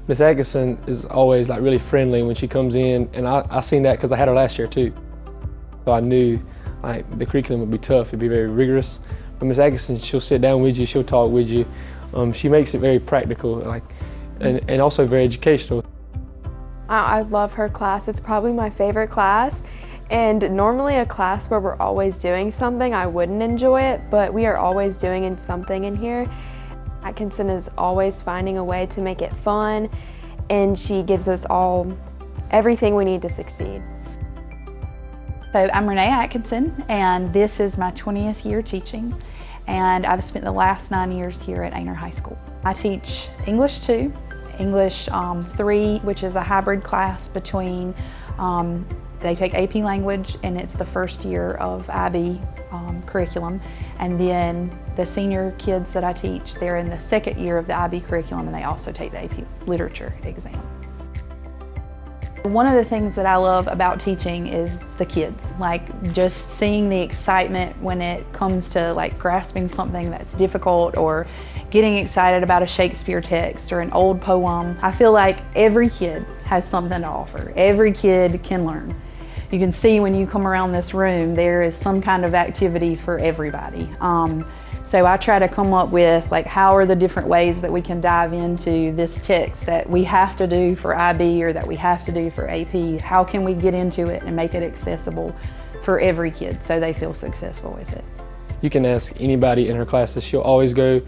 Miss Atkinson is always like really friendly when she comes in, and I seen that because I had her last year too. So I knew like the curriculum would be tough, it'd be very rigorous. But Miss Atkinson, she'll sit down with you, she'll talk with you. She makes it very practical, and also very educational. I love her class. It's probably my favorite class. And normally a class where we're always doing something, I wouldn't enjoy it, but we are always doing something in here. Atkinson is always finding a way to make it fun, and she gives us all everything we need to succeed. So I'm Renee Atkinson, and this is my 20th year teaching, and I've spent the last 9 years here at Aynor High School. I teach English 2, English 3, which is a hybrid class between they take AP language, and it's the first year of IB curriculum. And then the senior kids that I teach, they're in the second year of the IB curriculum, and they also take the AP literature exam. One of the things that I love about teaching is the kids, like just seeing the excitement when it comes to like grasping something that's difficult or getting excited about a Shakespeare text or an old poem. I feel like every kid has something to offer. Every kid can learn. You can see when you come around this room, there is some kind of activity for everybody. So I try to come up with like, how are the different ways that we can dive into this text that we have to do for IB or that we have to do for AP? How can we get into it and make it accessible for every kid so they feel successful with it? You can ask anybody in her classes. She'll always go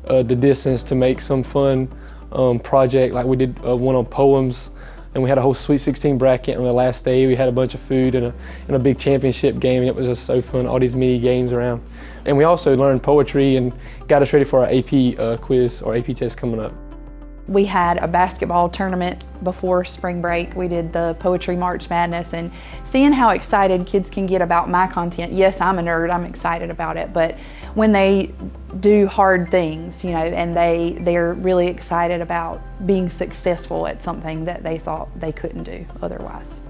the distance to make some fun project. Like we did one on poems, and we had a whole Sweet 16 bracket on the last day. We had a bunch of food and a big championship game, and it was just so fun, all these mini games around. And we also learned poetry and got us ready for our AP quiz or AP test coming up. We had a basketball tournament before spring break. We did the Poetry March Madness, and seeing how excited kids can get about my content. Yes, I'm a nerd, I'm excited about it, but when they do hard things, you know, and they're really excited about being successful at something that they thought they couldn't do otherwise.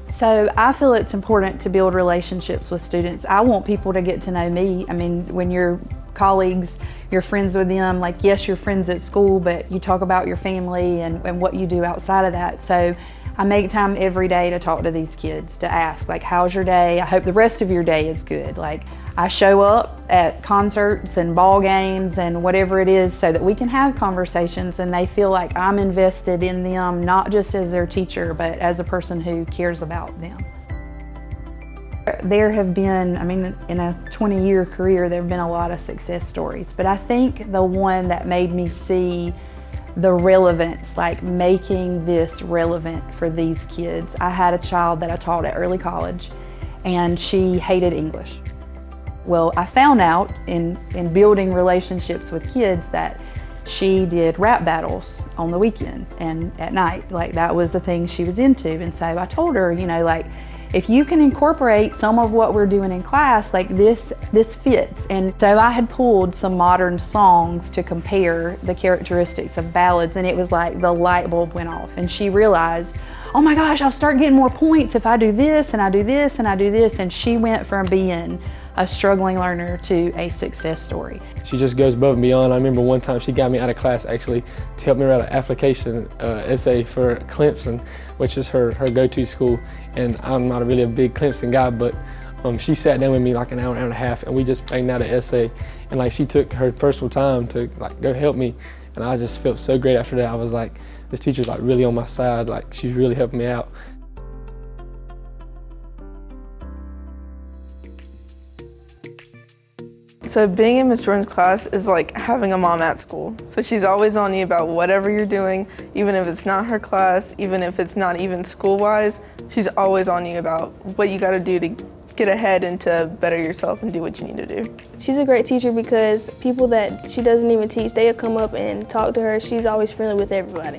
So I feel it's important to build relationships with students. I want people to get to know me. I mean, when you're colleagues, you're friends with them, like yes, you're friends at school, but you talk about your family and what you do outside of that. So I make time every day to talk to these kids, to ask like, how's your day? I hope the rest of your day is good. Like I show up at concerts and ball games and whatever it is so that we can have conversations and they feel like I'm invested in them, not just as their teacher, but as a person who cares about them. There have been, I mean, in a 20-year career, there have been a lot of success stories, but I think the one that made me see the relevance, like making this relevant for these kids. I had a child that I taught at early college, and she hated English. Well, I found out in building relationships with kids that she did rap battles on the weekend and at night. Like that was the thing she was into. And so I told her, you know, like, if you can incorporate some of what we're doing in class, like this fits. And so I had pulled some modern songs to compare the characteristics of ballads, and it was like the light bulb went off. And she realized, oh my gosh, I'll start getting more points if I do this and I do this and I do this. And she went from being a struggling learner to a success story. She just goes above and beyond. I remember one time she got me out of class actually to help me write an application essay for Clemson, which is her go-to school. And I'm not really a big Clemson guy, but she sat down with me like an hour and a half, and we just banged out an essay. And like she took her personal time to like go help me, and I just felt so great after that. I was like, this teacher's like really on my side. Like she's really helping me out. So being in Miss Jordan's class is like having a mom at school. So she's always on you about whatever you're doing, even if it's not her class, even if it's not even school-wise, she's always on you about what you gotta do to get ahead and to better yourself and do what you need to do. She's a great teacher because people that she doesn't even teach, they'll come up and talk to her. She's always friendly with everybody.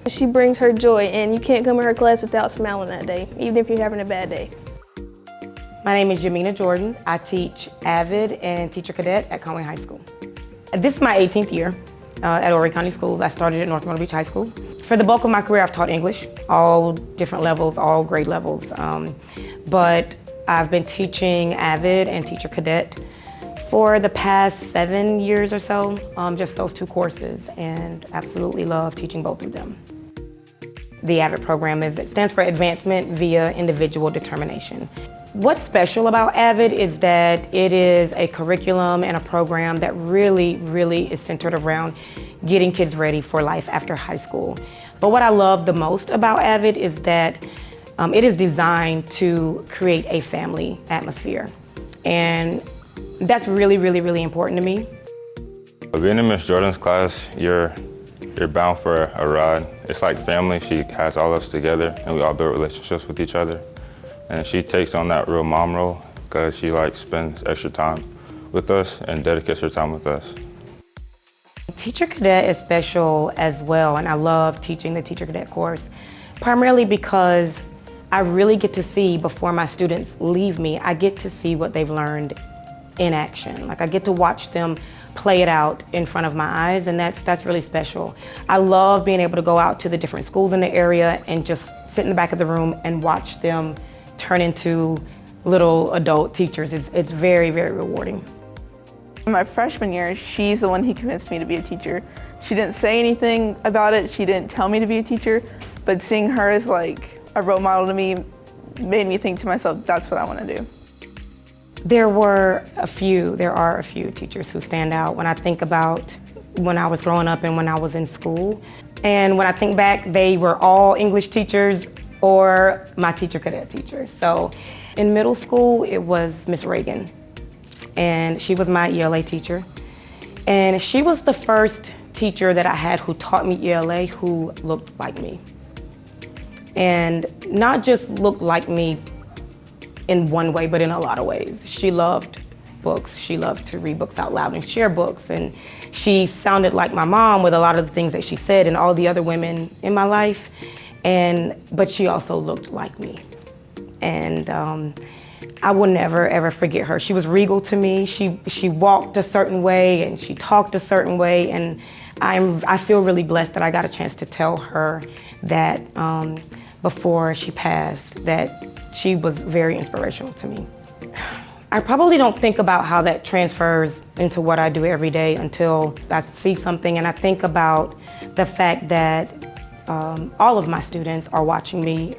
She brings her joy, and you can't come in her class without smiling that day, even if you're having a bad day. My name is Jamina Jordan. I teach AVID and Teacher Cadet at Conway High School. This is my 18th year at Horry County Schools. I started at North Myrtle Beach High School. For the bulk of my career, I've taught English, all different levels, all grade levels. But I've been teaching AVID and Teacher Cadet For the past 7 years or so, just those 2 courses, and absolutely love teaching both of them. The AVID program stands for Advancement via Individual Determination. What's special about AVID is that it is a curriculum and a program that really is centered around getting kids ready for life after high school. But what I love the most about AVID is that it is designed to create a family atmosphere. And that's really important to me. Being in Miss Jordan's class, you're bound for a ride. It's like family. She has all of us together and we all build relationships with each other. And she takes on that real mom role because she spends extra time with us and dedicates her time with us. Teacher Cadet is special as well, and I love teaching the Teacher Cadet course, primarily because I really get to see, before my students leave me, I get to see what they've learned in action. I get to watch them play it out in front of my eyes, and that's really special. I love being able to go out to the different schools in the area and just sit in the back of the room and watch them turn into little adult teachers. It's very rewarding. My freshman year, she's the one who convinced me to be a teacher. She didn't say anything about it, she didn't tell me to be a teacher, but seeing her as a role model to me made me think to myself, that's what I want to do. There are a few teachers who stand out when I think about when I was growing up and when I was in school. And when I think back, they were all English teachers or my Teacher Cadet teachers. So in middle school, it was Miss Reagan, and she was my ELA teacher. And she was the first teacher that I had who taught me ELA who looked like me. And not just looked like me in one way, but in a lot of ways. She loved books. She loved to read books out loud and share books. And she sounded like my mom with a lot of the things that she said and all the other women in my life. But she also looked like me. And I will never, ever forget her. She was regal to me. She walked a certain way and she talked a certain way. And I feel really blessed that I got a chance to tell her that before she passed, that she was very inspirational to me. I probably don't think about how that transfers into what I do every day until I see something, and I think about the fact that all of my students are watching me,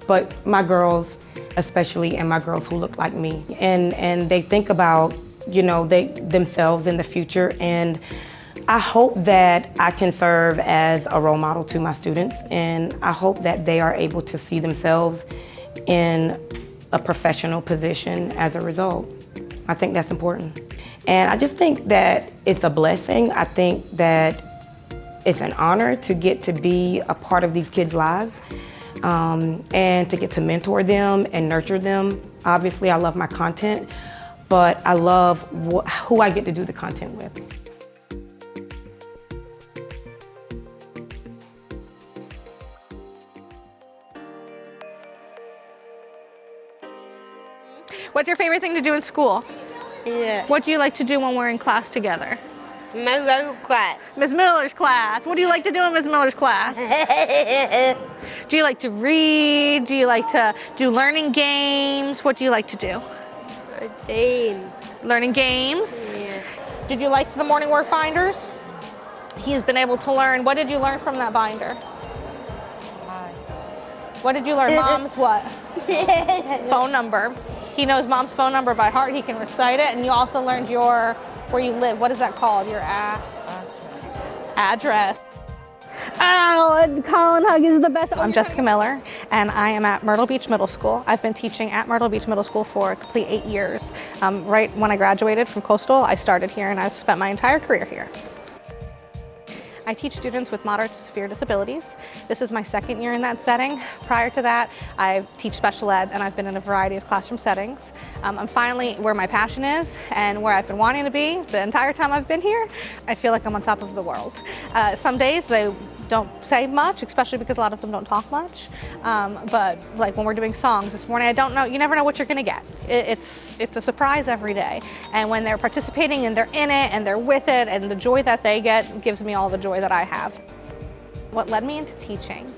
but my girls especially, and my girls who look like me. And they think about, themselves in the future, and I hope that I can serve as a role model to my students, and I hope that they are able to see themselves in a professional position as a result. I think that's important. And I just think that it's a blessing. I think that it's an honor to get to be a part of these kids' lives and to get to mentor them and nurture them. Obviously, I love my content, but I love who I get to do the content with. What's your favorite thing to do in school? Yeah. What do you like to do when we're in class together? My local class. Ms. Miller's class. What do you like to do in Ms. Miller's class? Do you like to read? Do you like to do learning games? What do you like to do? Game. Learning games? Yeah. Did you like the morning work binders? He's been able to learn. What did you learn from that binder? What did you learn? Mom's what? Phone number. He knows Mom's phone number by heart. He can recite it. And you also learned where you live. What is that called? Your address. Oh, Colin Hug is the best. I'm Jessica Miller, and I am at Myrtle Beach Middle School. I've been teaching at Myrtle Beach Middle School for a complete 8 years. Right when I graduated from Coastal, I started here, and I've spent my entire career here. I teach students with moderate to severe disabilities. This is my second year in that setting. Prior to that, I teach special ed, and I've been in a variety of classroom settings. I'm finally where my passion is and where I've been wanting to be the entire time I've been here. I feel like I'm on top of the world. Some days they don't say much, especially because a lot of them don't talk much. But like when we're doing songs this morning, I don't know, you never know what you're gonna get. It's a surprise every day. And when they're participating and they're in it and they're with it, and the joy that they get gives me all the joy that I have. What led me into teaching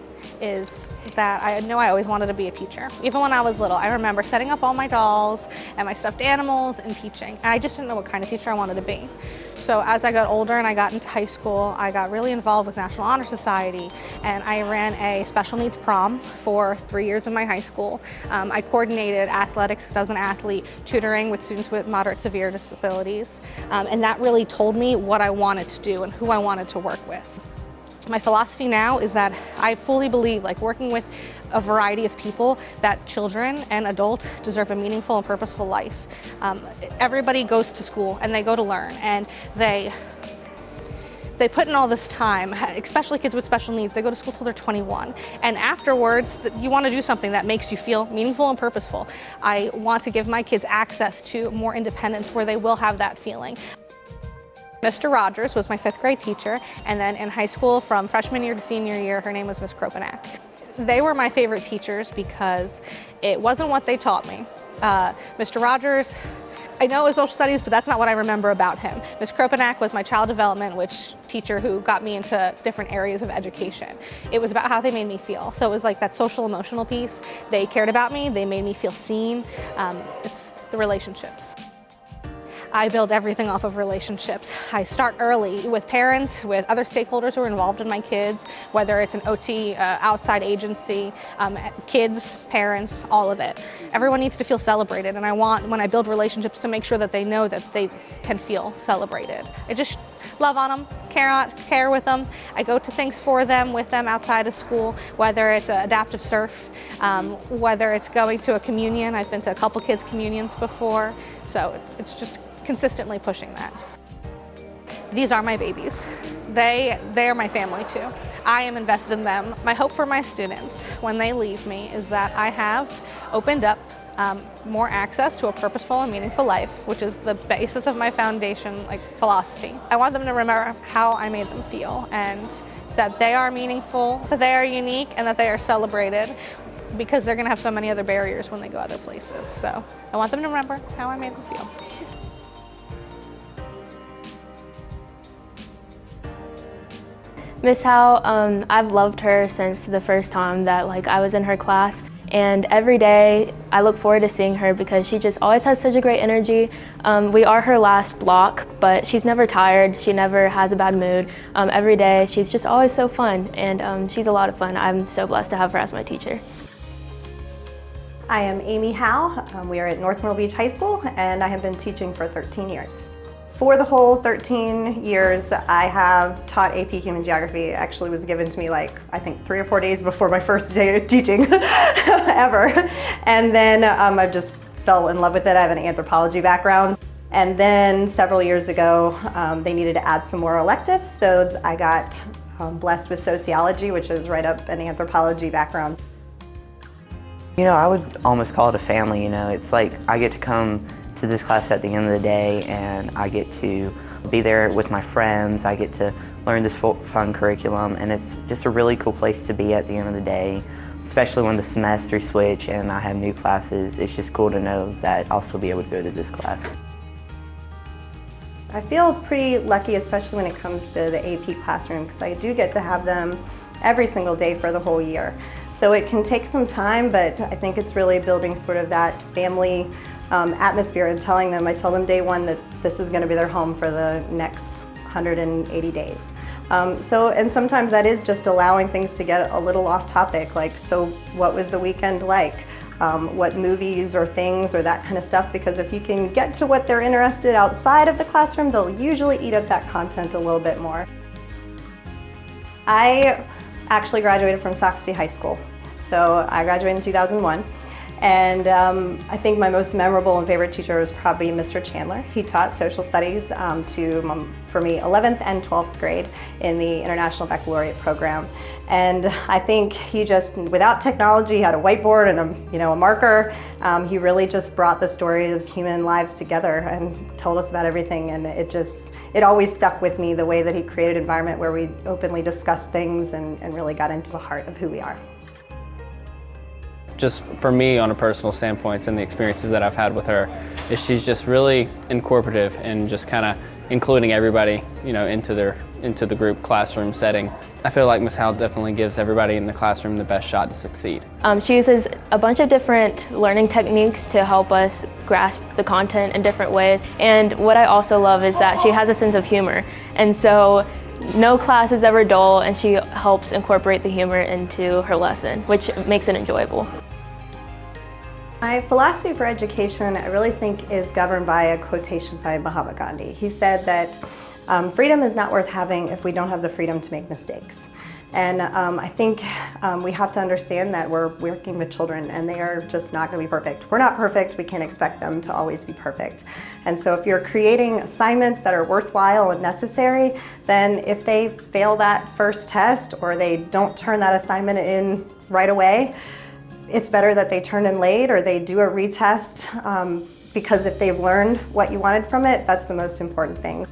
is that I know I always wanted to be a teacher. Even when I was little, I remember setting up all my dolls and my stuffed animals and teaching. And I just didn't know what kind of teacher I wanted to be. So as I got older and I got into high school, I got really involved with National Honor Society, and I ran a special needs prom for 3 years in my high school. I coordinated athletics because I was an athlete, tutoring with students with moderate severe disabilities, and that really told me what I wanted to do and who I wanted to work with. My philosophy now is that I fully believe, like working with a variety of people, that children and adults deserve a meaningful and purposeful life. Everybody goes to school and they go to learn, and they put in all this time, especially kids with special needs. They go to school till they're 21. And afterwards, you want to do something that makes you feel meaningful and purposeful. I want to give my kids access to more independence where they will have that feeling. Mr. Rogers was my 5th grade teacher, and then in high school from freshman year to senior year, her name was Miss Kropanak. They were my favorite teachers because it wasn't what they taught me. Mr. Rogers, I know it was social studies, but that's not what I remember about him. Ms. Kropanak was my child development teacher who got me into different areas of education. It was about how they made me feel. So it was like that social emotional piece. They cared about me, they made me feel seen. It's the relationships. I build everything off of relationships. I start early with parents, with other stakeholders who are involved in my kids, whether it's an OT, outside agency, kids, parents, all of it. Everyone needs to feel celebrated, and I want, when I build relationships, to make sure that they know that they can feel celebrated. I just love on them, care with them. I go to things for them, with them outside of school, whether it's adaptive surf, whether it's going to a communion. I've been to a couple kids' communions before, so it's just consistently pushing that. These are my babies. They are my family too. I am invested in them. My hope for my students when they leave me is that I have opened up more access to a purposeful and meaningful life, which is the basis of my foundation, philosophy. I want them to remember how I made them feel, and that they are meaningful, that they are unique, and that they are celebrated, because they're gonna have so many other barriers when they go other places. So I want them to remember how I made them feel. Miss Howe, I've loved her since the first time that I was in her class, and every day I look forward to seeing her because she just always has such a great energy. We are her last block, but she's never tired, she never has a bad mood. Every day she's just always so fun, and she's a lot of fun. I'm so blessed to have her as my teacher. I am Amy Howe. We are at North Myrtle Beach High School, and I have been teaching for 13 years. For the whole 13 years, I have taught AP Human Geography. It actually was given to me I think 3 or 4 days before my first day of teaching ever. And then I just fell in love with it. I have an anthropology background. And then several years ago, they needed to add some more electives, so I got blessed with sociology, which is right up an anthropology background. I would almost call it a family, It's like I get to come to this class at the end of the day, and I get to be there with my friends. I get to learn this fun curriculum, and it's just a really cool place to be at the end of the day, especially when the semesters switch and I have new classes. It's just cool to know that I'll still be able to go to this class. I feel pretty lucky, especially when it comes to the AP classroom, because I do get to have them every single day for the whole year. So it can take some time, but I think it's really building sort of that family atmosphere, and I tell them day one that this is going to be their home for the next 180 days. And sometimes that is just allowing things to get a little off topic, so what was the weekend like? What movies or things or that kind of stuff, because if you can get to what they're interested outside of the classroom, they'll usually eat up that content a little bit more. I actually graduated from Sauk City High School. So I graduated in 2001. And I think my most memorable and favorite teacher was probably Mr. Chandler. He taught social studies for me 11th and 12th grade in the International Baccalaureate program. And I think he just, without technology, had a whiteboard and a marker. He really just brought the story of human lives together and told us about everything. And it always stuck with me, the way that he created an environment where we openly discussed things and really got into the heart of who we are. Just for me, on a personal standpoint, and the experiences that I've had with her, is she's just really incorporative and just kind of including everybody, into into the group classroom setting. I feel like Ms. Howell definitely gives everybody in the classroom the best shot to succeed. She uses a bunch of different learning techniques to help us grasp the content in different ways. And what I also love is that she has a sense of humor. And so no class is ever dull, and she helps incorporate the humor into her lesson, which makes it enjoyable. My philosophy for education, I really think, is governed by a quotation by Mahatma Gandhi. He said that freedom is not worth having if we don't have the freedom to make mistakes. And I think we have to understand that we're working with children and they are just not going to be perfect. We're not perfect, we can't expect them to always be perfect. And so if you're creating assignments that are worthwhile and necessary, then if they fail that first test or they don't turn that assignment in right away, it's better that they turn in late or they do a retest, because if they've learned what you wanted from it, that's the most important thing.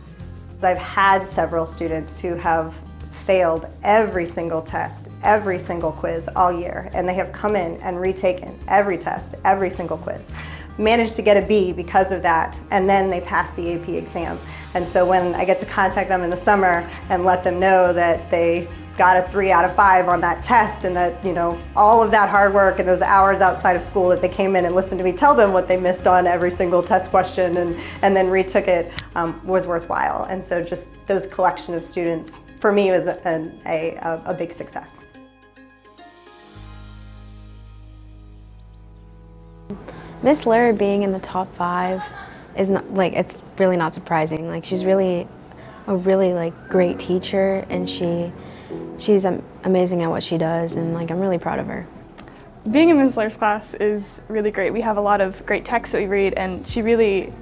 I've had several students who have failed every single test, every single quiz all year, and they have come in and retaken every test, every single quiz, managed to get a B because of that, and then they passed the AP exam. And so when I get to contact them in the summer and let them know that they got a 3 out of 5 on that test, and that, you know, all of that hard work and those hours outside of school that they came in and listened to me tell them what they missed on every single test question and then retook it was worthwhile. And so just those collection of students for me was a big success. Miss Lara being in the top 5 is not, like, it's really not surprising. Like, she's really a really great teacher, and she's amazing at what she does, and I'm really proud of her. Being in Ms. Lara's class is really great. We have a lot of great texts that we read, and she really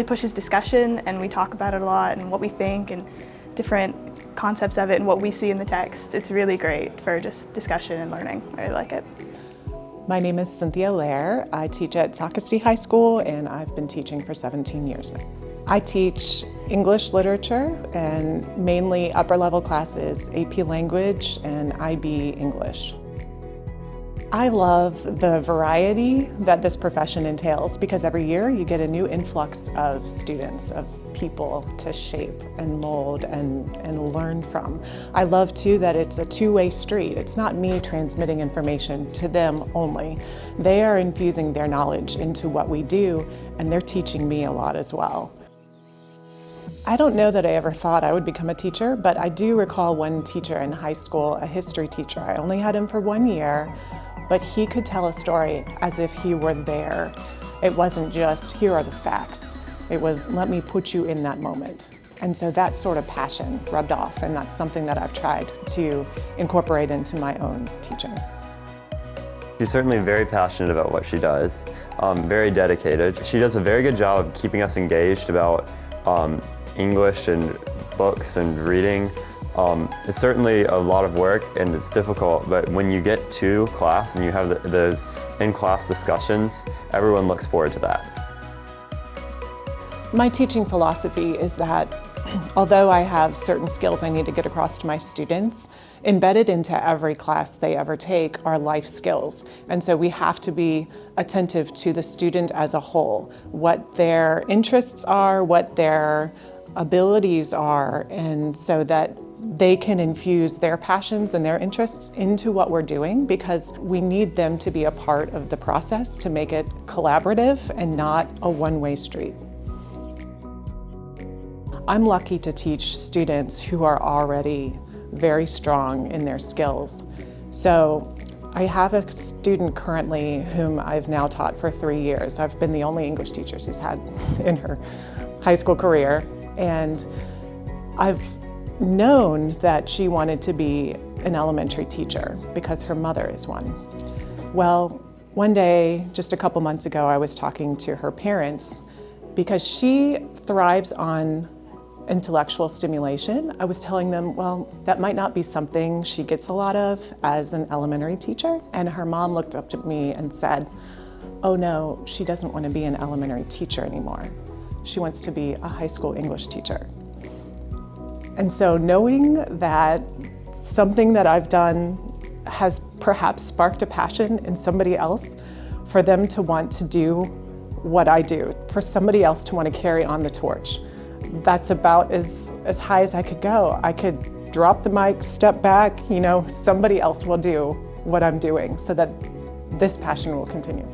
pushes discussion, and we talk about it a lot and what we think and different concepts of it and what we see in the text. It's really great for just discussion and learning. I really like it. My name is Cynthia Lair. I teach at Socastee High School, and I've been teaching for 17 years now. I teach English literature and mainly upper level classes, AP Language and IB English. I love the variety that this profession entails because every year you get a new influx of students, of people to shape and mold and learn from. I love too that it's a two-way street. It's not me transmitting information to them only. They are infusing their knowledge into what we do, and they're teaching me a lot as well. I don't know that I ever thought I would become a teacher, but I do recall one teacher in high school, a history teacher. I only had him for 1 year, but he could tell a story as if he were there. It wasn't just, here are the facts. It was, let me put you in that moment. And so that sort of passion rubbed off, and that's something that I've tried to incorporate into my own teaching. She's certainly very passionate about what she does, very dedicated. She does a very good job of keeping us engaged about English and books and reading. It's certainly a lot of work and it's difficult, but when you get to class and you have those in-class discussions, everyone looks forward to that. My teaching philosophy is that although I have certain skills I need to get across to my students, embedded into every class they ever take are life skills. And so we have to be attentive to the student as a whole, what their interests are, what their abilities are, and so that they can infuse their passions and their interests into what we're doing, because we need them to be a part of the process to make it collaborative and not a one-way street. I'm lucky to teach students who are already very strong in their skills. So I have a student currently whom I've now taught for 3 years. I've been the only English teacher she's had in her high school career. And I've known that she wanted to be an elementary teacher because her mother is one. Well, one day, just a couple months ago, I was talking to her parents because she thrives on intellectual stimulation. I was telling them, well, that might not be something she gets a lot of as an elementary teacher. And her mom looked up at me and said, oh no, she doesn't want to be an elementary teacher anymore. She wants to be a high school English teacher. And so knowing that something that I've done has perhaps sparked a passion in somebody else, for them to want to do what I do, for somebody else to want to carry on the torch, that's about as high as I could go. I could drop the mic, step back, you know, somebody else will do what I'm doing so that this passion will continue.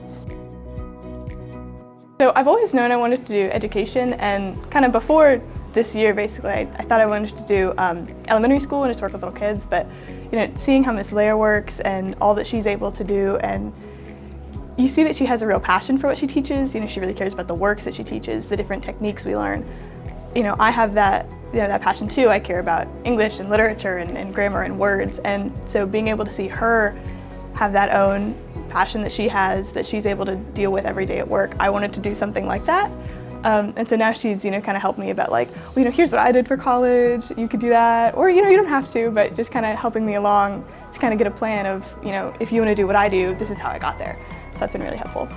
So I've always known I wanted to do education, and kind of before this year, basically, I thought I wanted to do elementary school and just work with little kids, but you know, seeing how Miss Lair works and all that she's able to do, and you see that she has a real passion for what she teaches. You know, she really cares about the works that she teaches, the different techniques we learn. You know, I have that, you know, that passion too. I care about English and literature and grammar and words, and so being able to see her have that own passion that she has, that she's able to deal with every day at work, I wanted to do something like that. And so now she's, you know, kind of helped me about like, well, you know, here's what I did for college, you could do that, or, you know, you don't have to, but just kind of helping me along to kind of get a plan of, you know, if you want to do what I do, this is how I got there. So that's been really helpful.